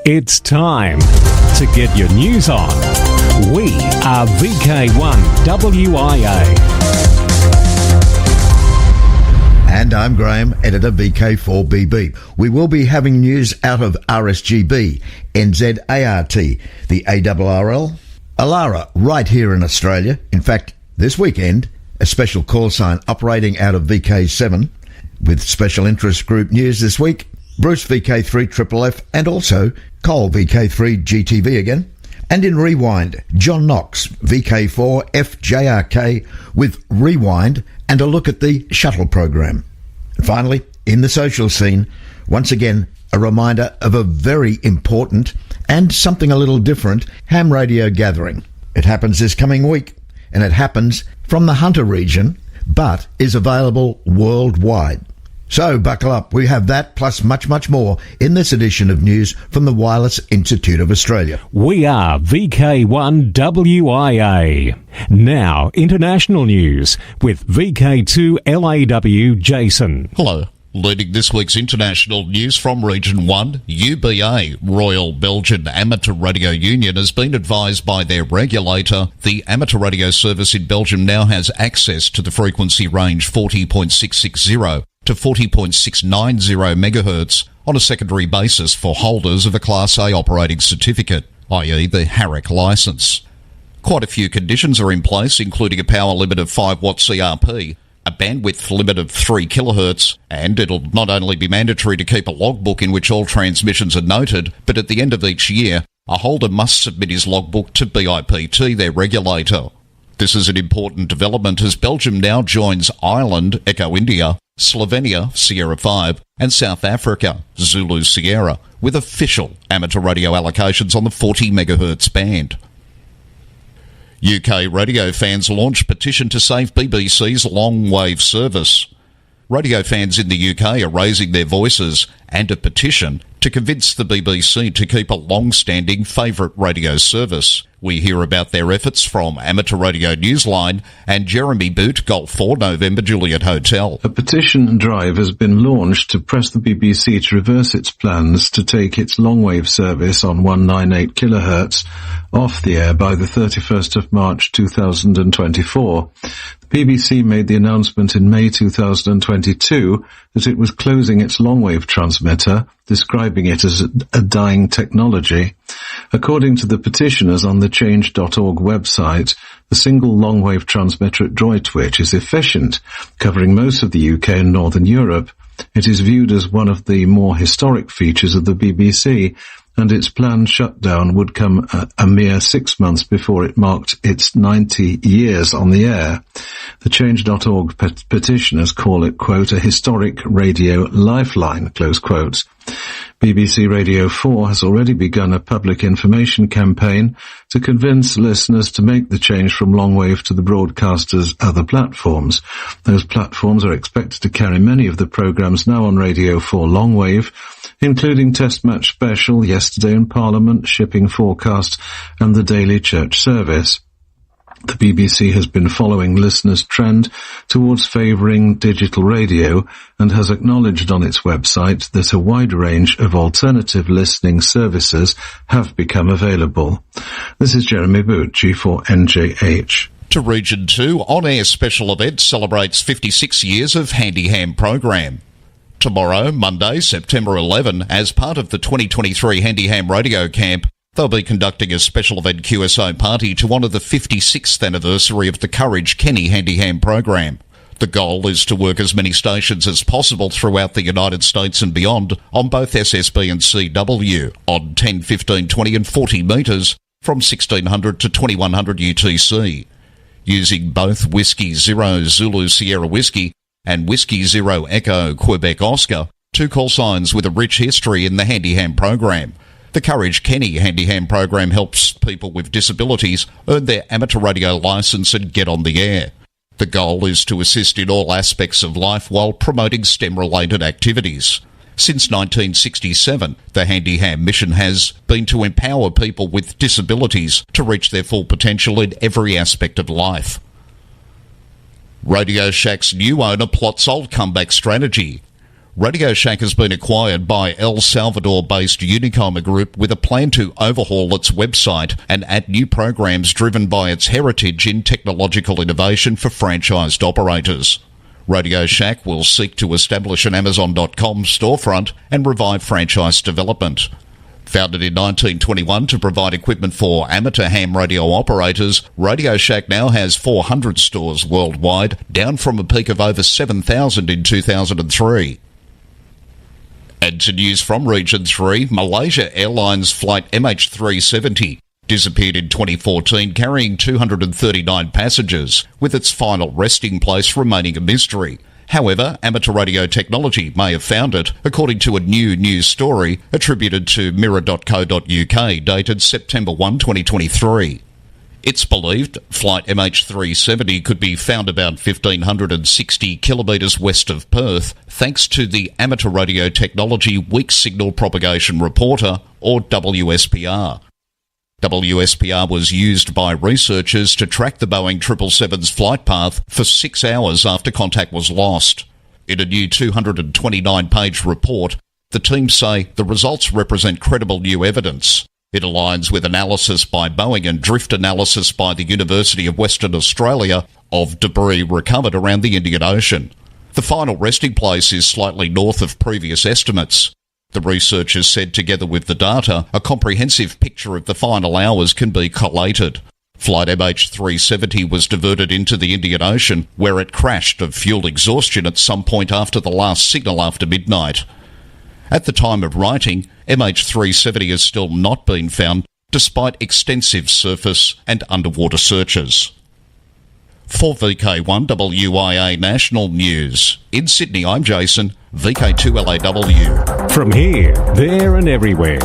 It's time to get your news on. We are VK1WIA. And I'm Graham, editor VK4BB. We will be having news out of RSGB, NZART, the ARRL, Alara right here in Australia. In fact, this weekend, a special call sign operating out of VK7 with special interest group news this week. Bruce VK3FFF and also Cole VK3 GTV again. And in Rewind, John Knox VK4FJRK with Rewind and a look at the shuttle program. And finally, in the social scene, once again, a reminder of a very important and something a little different ham radio gathering. It happens this coming week, and it happens from the Hunter region, but is available worldwide. So buckle up, we have that plus much, much more in this edition of news from the Wireless Institute of Australia. We are VK1WIA. Now, international news with VK2LAW Jason. Hello. Leading this week's international news from Region 1, UBA, Royal Belgian Amateur Radio Union, has been advised by their regulator the amateur radio service in Belgium now has access to the frequency range 40.660 to 40.690 megahertz on a secondary basis for holders of a Class A operating certificate, i.e. the HAREC licence. Quite a few conditions are in place, including a power limit of 5 watt CRP, a bandwidth limit of 3 kilohertz, and it'll not only be mandatory to keep a logbook in which all transmissions are noted, but at the end of each year, a holder must submit his logbook to BIPT, their regulator. This is an important development as Belgium now joins Ireland, Echo India, Slovenia, Sierra 5, and South Africa, Zulu Sierra, with official amateur radio allocations on the 40 megahertz band. UK radio fans launch petition to save BBC's long-wave service. Radio fans in the UK are raising their voices and a petition to convince the BBC to keep a long-standing favourite radio service. We hear about their efforts from Amateur Radio Newsline and Jeremy Boot, Golf 4 November Juliet Hotel. A petition drive has been launched to press the BBC to reverse its plans to take its long-wave service on 198 kHz off the air by the 31st of March 2024. The BBC made the announcement in May 2022 that it was closing its long-wave transmitter, describing it as a dying technology. According to the petitioners on the change.org website, the single long-wave transmitter at Droitwich is efficient, covering most of the UK and Northern Europe. It is viewed as one of the more historic features of the BBC, and its planned shutdown would come a mere 6 months before it marked its 90 years on the air. The Change.org petitioners call it, quote, a historic radio lifeline, close quotes. BBC Radio 4 has already begun a public information campaign to convince listeners to make the change from longwave to the broadcaster's other platforms. Those platforms are expected to carry many of the programmes now on Radio 4 longwave, including Test Match Special, Yesterday in Parliament, Shipping Forecast, and the Daily Church Service. The BBC has been following listeners' trend towards favouring digital radio and has acknowledged on its website that a wide range of alternative listening services have become available. This is Jeremy Boot, G4NJH. To Region 2, on-air special event celebrates 56 years of Handy Ham program. Tomorrow, Monday, September 11, as part of the 2023 Handy Ham Radio Camp, they'll be conducting a special event QSO party to honour the 56th anniversary of the Courage Kenny Handy Ham program. The goal is to work as many stations as possible throughout the United States and beyond on both SSB and CW on 10, 15, 20 and 40 metres from 1600 to 2100 UTC. Using both Whiskey Zero Zulu Sierra Whiskey and Whiskey Zero Echo Quebec Oscar, two call signs with a rich history in the Handy Ham program. The Courage Kenny Handy Ham program helps people with disabilities earn their amateur radio licence and get on the air. The goal is to assist in all aspects of life while promoting STEM-related activities. Since 1967, the Handy Ham mission has been to empower people with disabilities to reach their full potential in every aspect of life. Radio Shack's new owner plots old comeback strategy. Radio Shack has been acquired by El Salvador-based Unicoma Group with a plan to overhaul its website and add new programs driven by its heritage in technological innovation for franchised operators. Radio Shack will seek to establish an Amazon.com storefront and revive franchise development. Founded in 1921 to provide equipment for amateur ham radio operators, Radio Shack now has 400 stores worldwide, down from a peak of over 7,000 in 2003. And to news from Region 3, Malaysia Airlines flight MH370 disappeared in 2014 carrying 239 passengers, with its final resting place remaining a mystery. However, amateur radio technology may have found it, according to a new news story attributed to mirror.co.uk dated September 1, 2023. It's believed flight MH370 could be found about 1,560 kilometres west of Perth, thanks to the Amateur Radio Technology Weak Signal Propagation Reporter, or WSPR. WSPR was used by researchers to track the Boeing 777's flight path for 6 hours after contact was lost. In a new 229-page report, the team say the results represent credible new evidence. It aligns with analysis by Boeing and drift analysis by the University of Western Australia of debris recovered around the Indian Ocean. The final resting place is slightly north of previous estimates. The researchers said together with the data, a comprehensive picture of the final hours can be collated. Flight MH370 was diverted into the Indian Ocean, where it crashed of fuel exhaustion at some point after the last signal after midnight. At the time of writing, MH370 has still not been found, despite extensive surface and underwater searches. For VK1 WIA National News, in Sydney, I'm Jason, VK2LAW. From here, there and everywhere,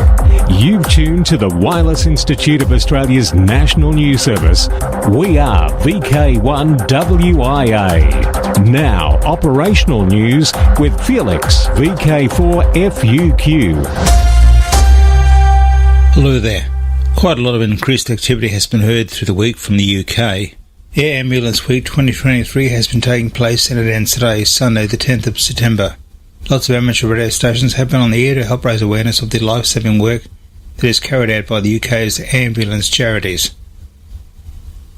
you've tuned to the Wireless Institute of Australia's National News Service. We are VK1 WIA. Now, operational news with Felix, VK4 FUQ. Hello there. Quite a lot of increased activity has been heard through the week from the UK. Air Ambulance Week 2023 has been taking place and it ends today, Sunday the 10th of September. Lots of amateur radio stations have been on the air to help raise awareness of the life-saving work that is carried out by the UK's ambulance charities.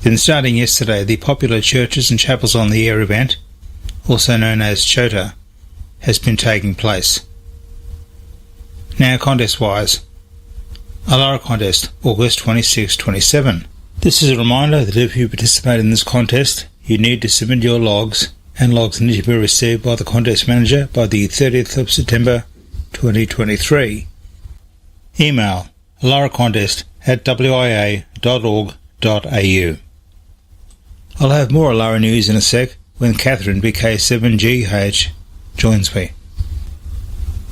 Then starting yesterday, the popular Churches and Chapels on the Air event, also known as CHOTA, has been taking place. Now contest-wise. Alara Contest, August 26-27. This is a reminder that if you participate in this contest, you need to submit your logs, and logs need to be received by the contest manager by the 30th of September 2023. Email alaracontest@wia.org.au. I'll have more Alara news in a sec when Catherine BK7GH joins me.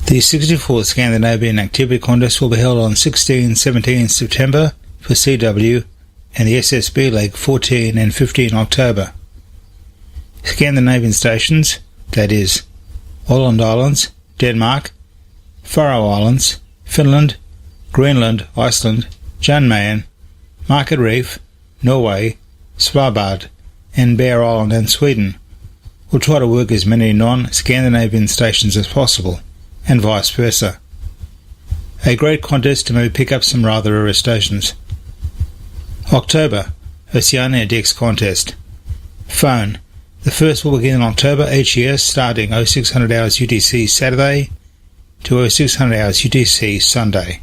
The 64th Scandinavian Activity Contest will be held on 16-17 September for CW and the SSB League 14 and 15 October. Scandinavian stations, that is, Åland Islands, Denmark, Faroe Islands, Finland, Greenland, Iceland, Jan Mayen, Market Reef, Norway, Svalbard, and Bear Island and Sweden, will try to work as many non-Scandinavian stations as possible, and vice versa. A great contest to maybe pick up some rather rare stations. October, Oceania DX Contest. Phone. The first will begin in October each year, starting 0600 hours UTC Saturday to 0600 hours UTC Sunday.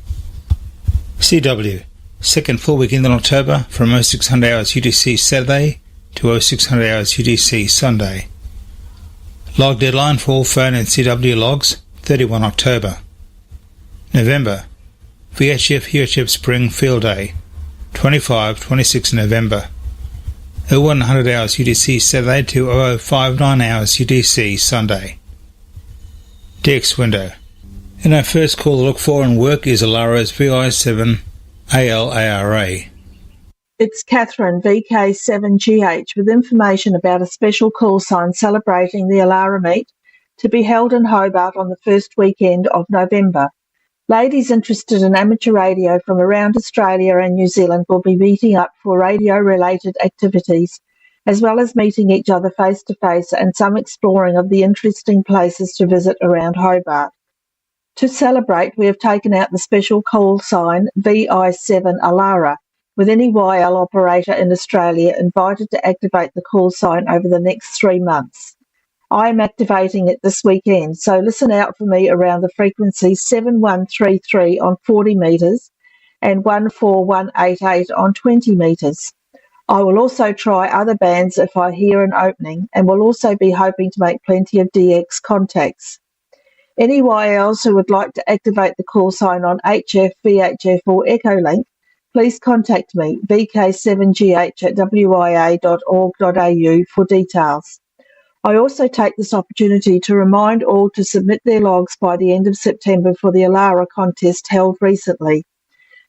CW. Second full weekend in October from 0600 hours UTC Saturday to 0600 hours UTC Sunday. Log deadline for all phone and CW logs, 31 October. November. VHF UHF Spring Field Day, 25-26 November. 0100 hours UTC Saturday to 0059 hours UTC Sunday. DX window. And our first call to look for in work is Alara's VI7 ALARA. It's Catherine, VK7GH, with information about a special call sign celebrating the Alara meet to be held in Hobart on the first weekend of November. Ladies interested in amateur radio from around Australia and New Zealand will be meeting up for radio-related activities as well as meeting each other face to face and some exploring of the interesting places to visit around Hobart. To celebrate, we have taken out the special call sign VI7 Alara, with any YL operator in Australia invited to activate the call sign over the next 3 months. I am activating it this weekend, so listen out for me around the frequency 7133 on 40 metres and 14188 on 20 metres. I will also try other bands if I hear an opening, and will also be hoping to make plenty of DX contacts. Any YLs who would like to activate the call sign on HF, VHF or Echolink, please contact me, vk7gh@wia.org.au for details. I also take this opportunity to remind all to submit their logs by the end of September for the Alara contest held recently.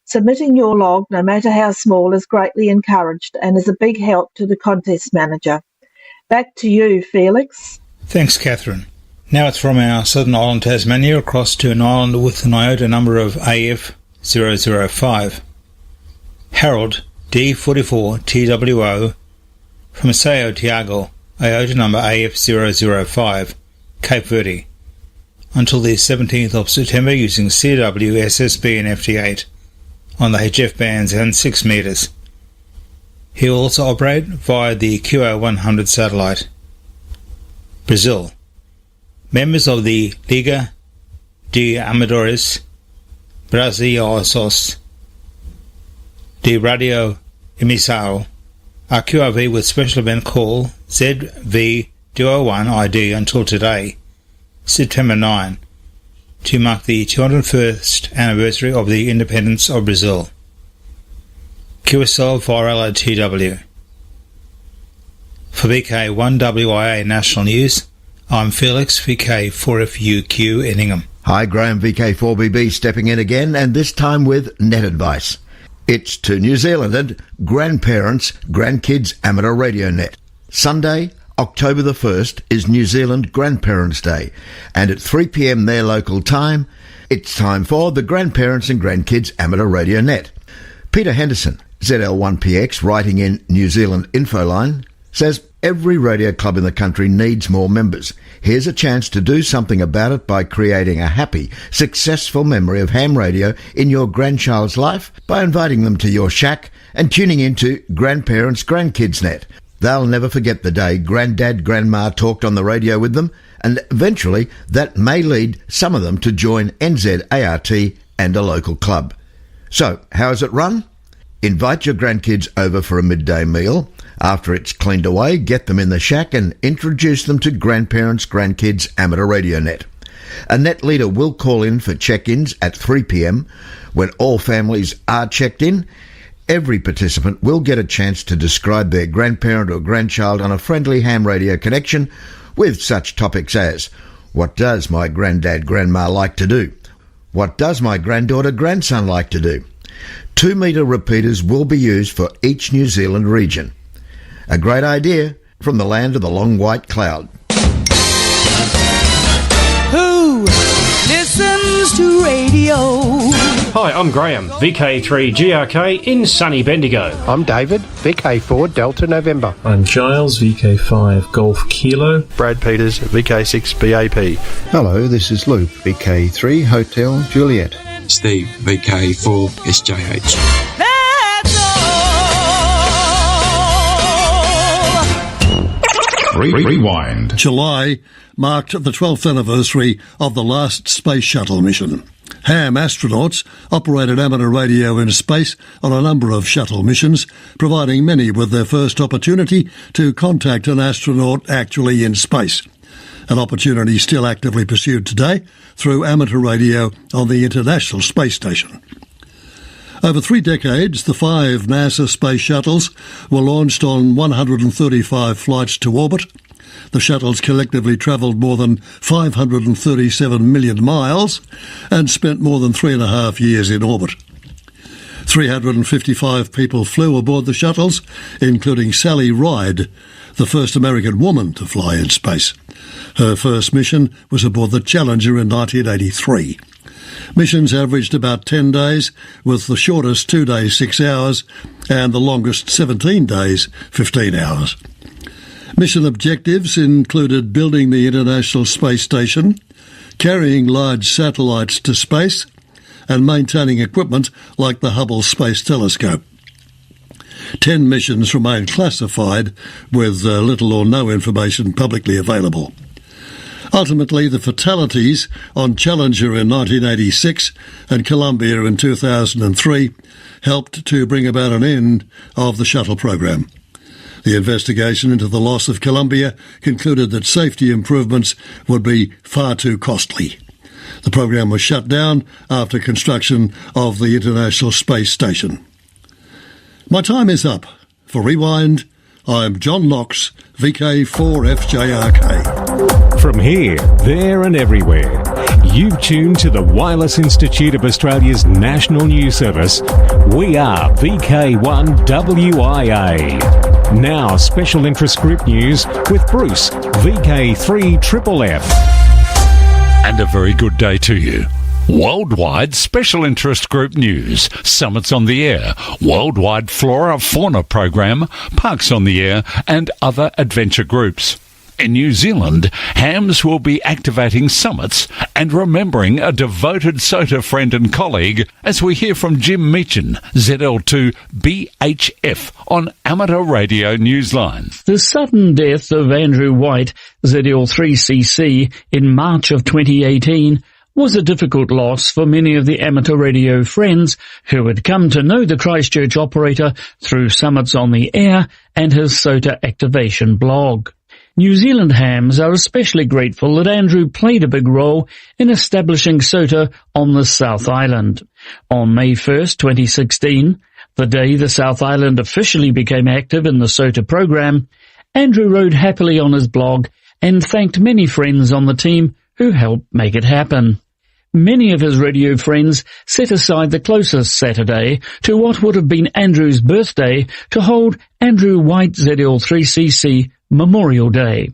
Submitting your log, no matter how small, is greatly encouraged and is a big help to the contest manager. Back to you, Felix. Thanks, Catherine. Now it's from our southern island Tasmania across to an island with an iota number of AF005. Harold, D44TWO, from Sao Tiago, iota number AF005, Cape Verde, until the 17th of September using CW, SSB and FT8 on the HF bands and 6 metres. He will also operate via the QO100 satellite. Brazil. Members of the Liga de Amadores Brasileiros de Radio Emissão are QRV with special event call ZV201 ID until today, September 9, to mark the 201st anniversary of the independence of Brazil. QSL Virala TW. For VK1WIA National News, I'm Felix, VK4FUQ in Ingham. Hi, Graham, VK4BB stepping in again, and this time with net advice. It's to New Zealand and Grandparents, Grandkids Amateur Radio Net. Sunday, October the 1st, is New Zealand Grandparents' Day, and at 3 p.m. their local time, it's time for the Grandparents and Grandkids Amateur Radio Net. Peter Henderson, ZL1PX, writing in New Zealand Infoline, says every radio club in the country needs more members. Here's a chance to do something about it by creating a happy, successful memory of ham radio in your grandchild's life by inviting them to your shack and tuning into Grandparents Grandkids Net. They'll never forget the day Granddad, Grandma talked on the radio with them, and eventually that may lead some of them to join NZART and a local club. So, how is it run? Invite your grandkids over for a midday meal. After it's cleaned away, get them in the shack and introduce them to Grandparents Grandkids Amateur Radio Net. A net leader will call in for check-ins at 3 p.m. When all families are checked in, every participant will get a chance to describe their grandparent or grandchild on a friendly ham radio connection with such topics as, what does my granddad, grandma like to do? What does my granddaughter, grandson like to do? 2-metre repeaters will be used for each New Zealand region. A great idea from the land of the long white cloud. Who listens to radio? Hi, I'm Graham, VK3GRK in sunny Bendigo. I'm David, VK4 Delta November. I'm Giles, VK5 Golf Kilo. Brad Peters, VK6 BAP. Hello, this is Luke, VK3 Hotel Juliet. Steve, VK4 SJH. Rewind. July marked the 12th anniversary of the last space shuttle mission. Ham astronauts operated amateur radio in space on a number of shuttle missions, providing many with their first opportunity to contact an astronaut actually in space. An opportunity still actively pursued today through amateur radio on the International Space Station. Over 3 decades, the 5 NASA space shuttles were launched on 135 flights to orbit. The shuttles collectively travelled more than 537 million miles and spent more than 3.5 years in orbit. 355 people flew aboard the shuttles, including Sally Ride, the first American woman to fly in space. Her first mission was aboard the Challenger in 1983. Missions averaged about 10 days, with the shortest 2 days 6 hours and the longest 17 days 15 hours. Mission objectives included building the International Space Station, carrying large satellites to space, and maintaining equipment like the Hubble Space Telescope. 10 missions remain classified with little or no information publicly available. Ultimately, the fatalities on Challenger in 1986 and Columbia in 2003 helped to bring about an end of the shuttle program. The investigation into the loss of Columbia concluded that safety improvements would be far too costly. The program was shut down after construction of the International Space Station. My time is up. For Rewind, I'm John Knox, VK4FJRK. From here, there and everywhere, you've tuned to the Wireless Institute of Australia's National News Service. We are VK1WIA. Now, special interest group news with Bruce, VK3FFF. And a very good day to you. Worldwide Special Interest Group News, Summits on the Air, Worldwide Flora Fauna Program, Parks on the Air, and other adventure groups. In New Zealand, hams will be activating summits and remembering a devoted SOTA friend and colleague as we hear from Jim Meechan, ZL2BHF, on Amateur Radio Newsline. The sudden death of Andrew White, ZL3CC, in March of 2018 was a difficult loss for many of the amateur radio friends who had come to know the Christchurch operator through Summits on the Air and his SOTA activation blog. New Zealand hams are especially grateful that Andrew played a big role in establishing SOTA on the South Island. On May 1st, 2016, the day the South Island officially became active in the SOTA program, Andrew wrote happily on his blog and thanked many friends on the team who helped make it happen. Many of his radio friends set aside the closest Saturday to what would have been Andrew's birthday to hold Andrew White ZL3CC Memorial Day.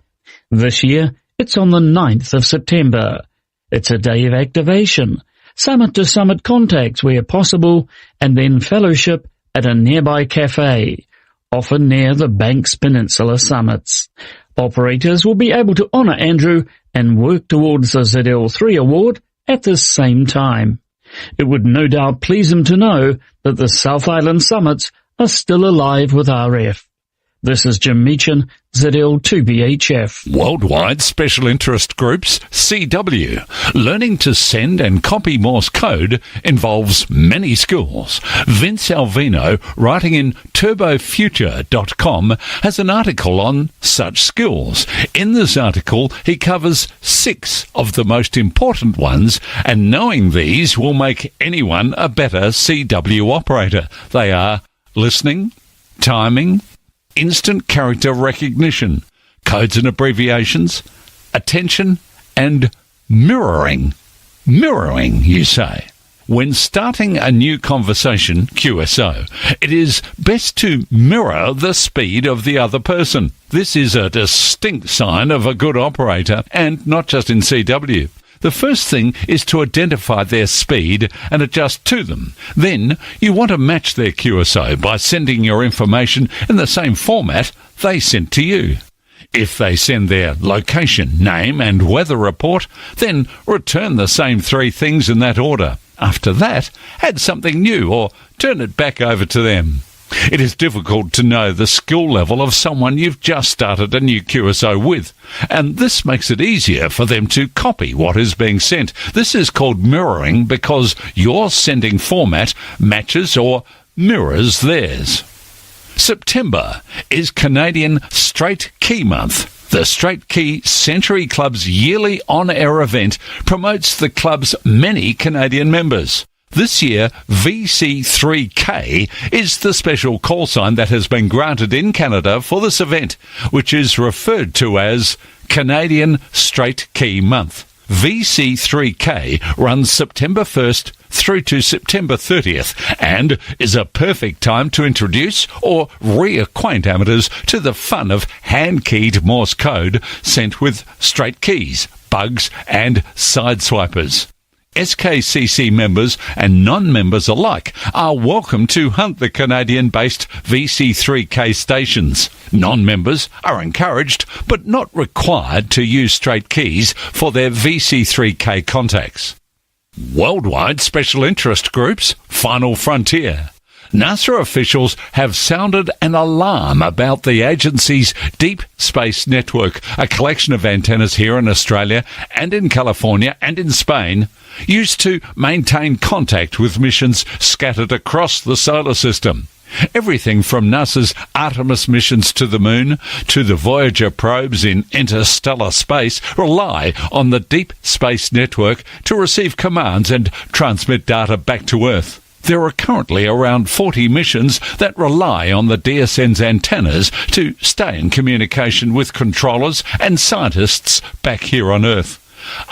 This year, it's on the 9th of September. It's a day of activation, summit-to-summit contacts where possible, and then fellowship at a nearby cafe, often near the Banks Peninsula summits. Operators will be able to honour Andrew and work towards the ZL3 award at the same time. It would no doubt please him to know that the South Island summits are still alive with RF. This is Jim Meechan, ZL2BHF. Worldwide Special Interest Groups, CW. Learning to send and copy Morse code involves many skills. Vince Alvino, writing in turbofuture.com, has an article on such skills. In this article, he covers 6 of the most important ones, and knowing these will make anyone a better CW operator. They are listening, timing, instant character recognition, codes and abbreviations, attention, and mirroring. Mirroring, you say. When starting a new conversation, QSO, it is best to mirror the speed of the other person. This is a distinct sign of a good operator, and not just in CW. The first thing is to identify their speed and adjust to them. Then you want to match their QSO by sending your information in the same format they sent to you. If they send their location, name and weather report, then return the same 3 things in that order. After that, add something new or turn it back over to them. It is difficult to know the skill level of someone you've just started a new QSO with, and this makes it easier for them to copy what is being sent. This is called mirroring because your sending format matches or mirrors theirs. September is Canadian Straight Key Month. The Straight Key Century Club's yearly on-air event promotes the club's many Canadian members. This year, VC3K is the special call sign that has been granted in Canada for this event, which is referred to as Canadian Straight Key Month. VC3K runs September 1st through to September 30th and is a perfect time to introduce or reacquaint amateurs to the fun of hand-keyed Morse code sent with straight keys, bugs and side swipers. SKCC members and non-members alike are welcome to hunt the Canadian-based VC3K stations. Non-members are encouraged but not required to use straight keys for their VC3K contacts. Worldwide special interest groups, Final Frontier. NASA officials have sounded an alarm about the agency's Deep Space Network, a collection of antennas here in Australia and in California and in Spain, used to maintain contact with missions scattered across the solar system. Everything from NASA's Artemis missions to the Moon to the Voyager probes in interstellar space rely on the Deep Space Network to receive commands and transmit data back to Earth. There are currently around 40 missions that rely on the DSN's antennas to stay in communication with controllers and scientists back here on Earth.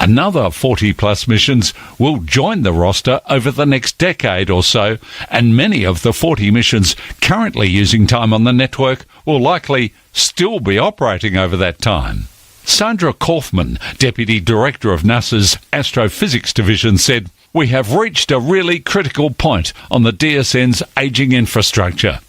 Another 40-plus missions will join the roster over the next decade or so, and many of the 40 missions currently using time on the network will likely still be operating over that time. Sandra Kaufman, Deputy Director of NASA's Astrophysics Division, said, "We have reached a really critical point on the DSN's ageing infrastructure."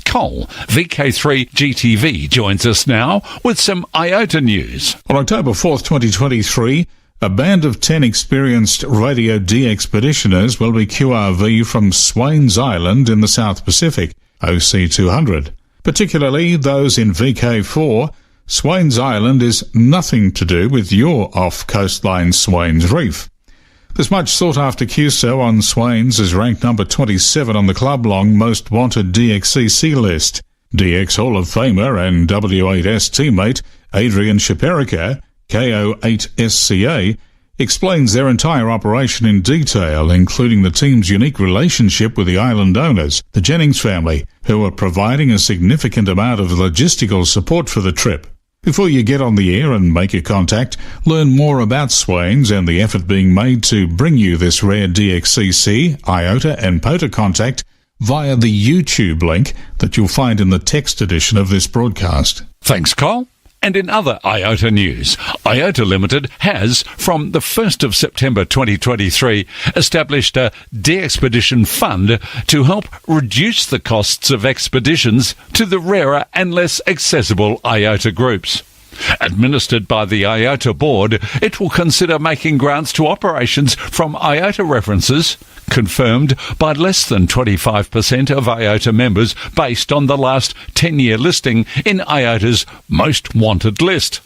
Cole, VK3 GTV, joins us now with some IOTA news. On October 4th, 2023, a band of 10 experienced Radio D expeditioners will be QRV from Swains Island in the South Pacific, OC200. Particularly those in VK4, Swains Island is nothing to do with your off-coastline Swains Reef. This much sought-after QSO on Swains is ranked number 27 on the Club-Long Most Wanted DXCC list. DX Hall of Famer and W8S teammate Adrian Shaperica, KO8SCA, explains their entire operation in detail, including the team's unique relationship with the island owners, the Jennings family, who are providing a significant amount of logistical support for the trip. Before you get on the air and make your contact, learn more about Swains and the effort being made to bring you this rare DXCC, IOTA and POTA contact via the YouTube link that you'll find in the text edition of this broadcast. Thanks, Cole. And in other IOTA news, IOTA Limited has, from the 1st of September 2023, established a de-expedition fund to help reduce the costs of expeditions to the rarer and less accessible IOTA groups. Administered by the IOTA board, it will consider making grants to operations from IOTA references confirmed by less than 25% of IOTA members based on the last 10-year listing in IOTA's Most Wanted list.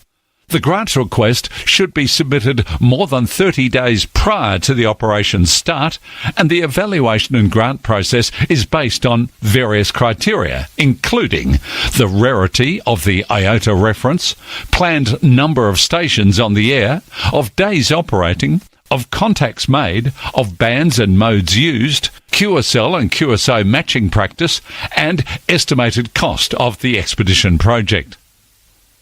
The grant request should be submitted more than 30 days prior to the operation's start, and the evaluation and grant process is based on various criteria, including the rarity of the IOTA reference, planned number of stations on the air, of days operating, of contacts made, of bands and modes used, QSL and QSO matching practice, and estimated cost of the expedition project.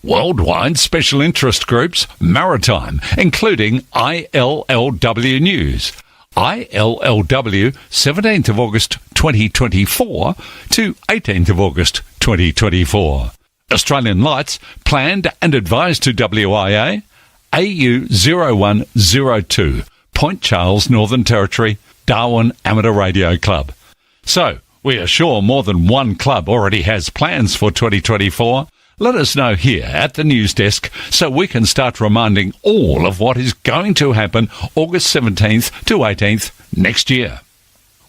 Worldwide special interest groups, Maritime, including ILLW News. ILLW, 17th of August 2024 to 18th of August 2024. Australian Lights, planned and advised to WIA, AU0102, Point Charles, Northern Territory, Darwin Amateur Radio Club. So, we are sure more than one club already has plans for 2024. Let us know here at the news desk so we can start reminding all of what is going to happen August 17th to 18th next year.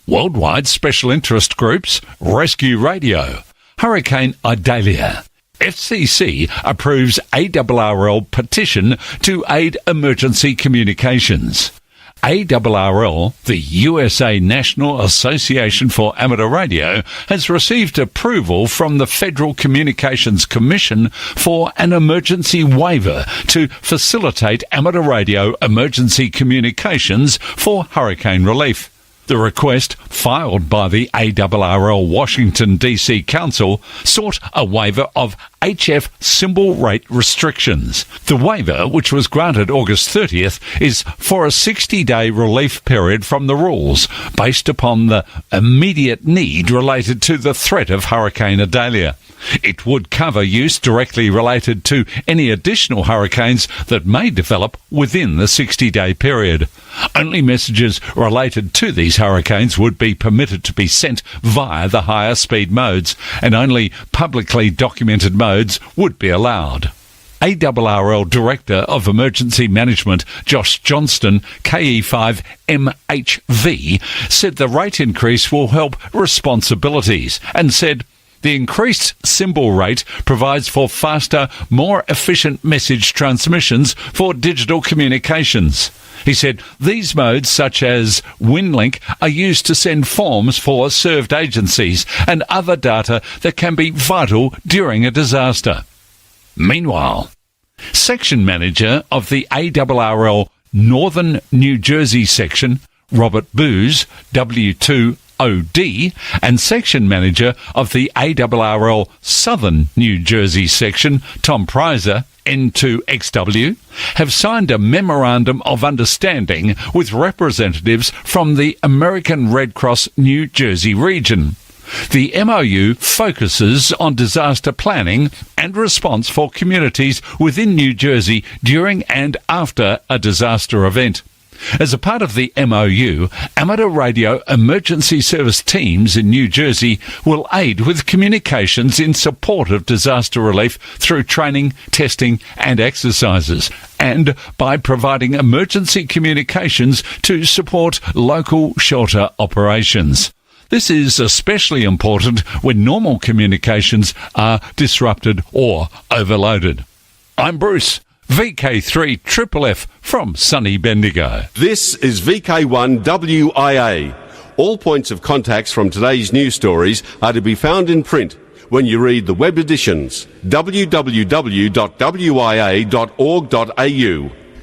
Worldwide special interest groups, Rescue Radio, Hurricane Idalia. FCC approves ARRL petition to aid emergency communications. ARRL, the USA National Association for Amateur Radio, has received approval from the Federal Communications Commission for an emergency waiver to facilitate amateur radio emergency communications for hurricane relief. The request, filed by the ARRL Washington, D.C. Council, sought a waiver of HF symbol rate restrictions. The waiver, which was granted August 30th, is for a 60-day relief period from the rules, based upon the immediate need related to the threat of Hurricane Idalia. It would cover use directly related to any additional hurricanes that may develop within the 60-day period. Only messages related to these hurricanes would be permitted to be sent via the higher speed modes, and only publicly documented modes would be allowed. ARRL Director of Emergency Management Josh Johnston, KE5MHV, said the rate increase will help responsibilities and said the increased symbol rate provides for faster, more efficient message transmissions for digital communications. He said these modes, such as WinLink, are used to send forms for served agencies and other data that can be vital during a disaster. Meanwhile, Section Manager of the ARRL Northern New Jersey Section, Robert Booz, W2OD, and Section Manager of the ARRL Southern New Jersey Section, Tom Prizer, N2XW, have signed a Memorandum of Understanding with representatives from the American Red Cross New Jersey region. The MOU focuses on disaster planning and response for communities within New Jersey during and after a disaster event. As a part of the MOU, amateur radio emergency service teams in New Jersey will aid with communications in support of disaster relief through training, testing and exercises, and by providing emergency communications to support local shelter operations. This is especially important when normal communications are disrupted or overloaded. I'm Bruce, VK3FFF from sunny Bendigo. This is VK1WIA. All points of contacts from today's news stories are to be found in print when you read the web editions, www.wia.org.au.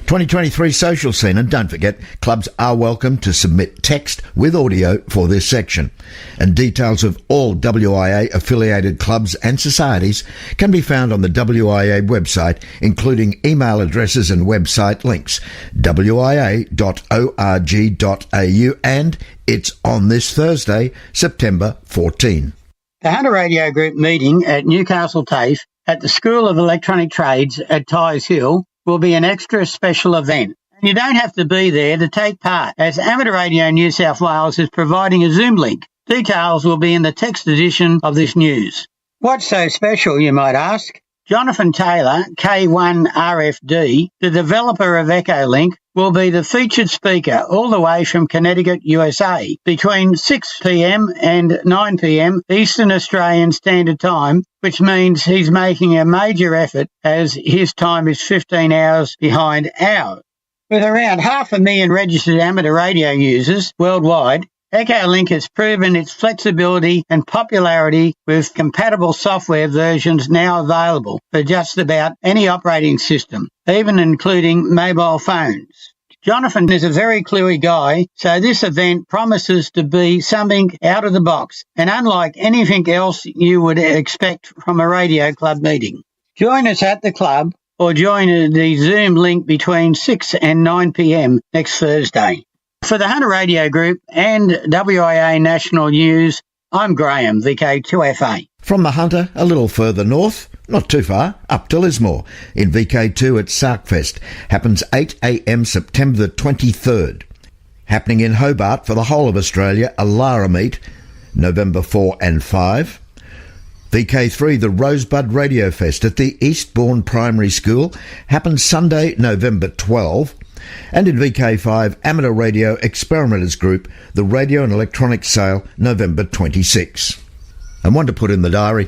2023 social scene, and don't forget, clubs are welcome to submit text with audio for this section. And details of all WIA affiliated clubs and societies can be found on the WIA website, including email addresses and website links, wia.org.au, and it's on this Thursday, September 14. The Hunter Radio Group meeting at Newcastle TAFE at the School of Electronic Trades at Tyers Hill will be an extra special event. And you don't have to be there to take part, as Amateur Radio New South Wales is providing a Zoom link. Details will be in the text edition of this news. What's so special, you might ask? Jonathan Taylor, K1RFD, the developer of Echolink, will be the featured speaker all the way from Connecticut, USA, between 6 p.m. and 9 p.m. Eastern Australian Standard Time, which means he's making a major effort as his time is 15 hours behind ours. With around 500,000 registered amateur radio users worldwide, Echolink has proven its flexibility and popularity with compatible software versions now available for just about any operating system, even including mobile phones. Jonathan is a very clever guy, so this event promises to be something out of the box and unlike anything else you would expect from a radio club meeting. Join us at the club or join the Zoom link between 6 and 9 p.m. next Thursday. For the Hunter Radio Group and WIA National News, I'm Graham, VK2FA. From the Hunter, a little further north, not too far, up to Lismore, in VK2 at Sarkfest. Happens 8 a.m. September the 23rd. Happening in Hobart for the whole of Australia, a Lara meet, November 4 and 5. VK3, the Rosebud Radio Fest at the Eastbourne Primary School, happens Sunday, November 12. And in VK5, Amateur Radio Experimenters Group, the Radio and Electronics Sale, November 26. And one to put in the diary,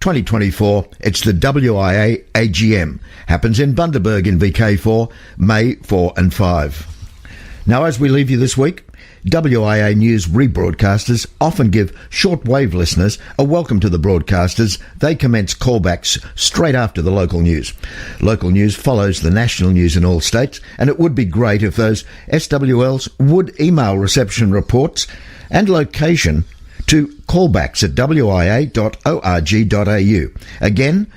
2024, it's the WIA AGM. Happens in Bundaberg in VK4, May 4 and 5. Now, as we leave you this week, WIA News rebroadcasters often give shortwave listeners a welcome to the broadcasters. They commence callbacks straight after the local news. Local news follows the national news in all states, and it would be great if those SWLs would email reception reports and location to callbacks at wia.org.au. Again,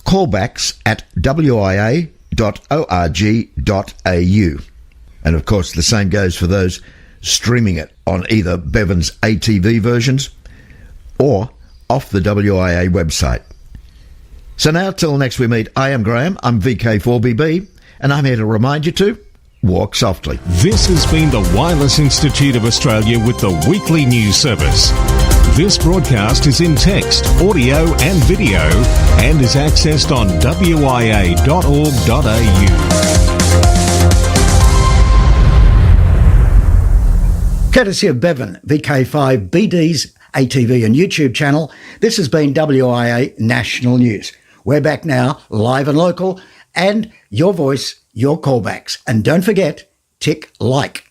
callbacks at wia.org.au. And of course, the same goes for those streaming it on either Bevan's ATV versions or off the WIA website. So now, till next we meet, I am Graham, I'm VK4BB, and I'm here to remind you to walk softly. This has been the Wireless Institute of Australia with the weekly news service. This broadcast is in text, audio and video and is accessed on wia.org.au. Courtesy of Bevan, VK5BD's ATV and YouTube channel, this has been WIA National News. We're back now, live and local, and your voice, your callbacks. And don't forget, tick like.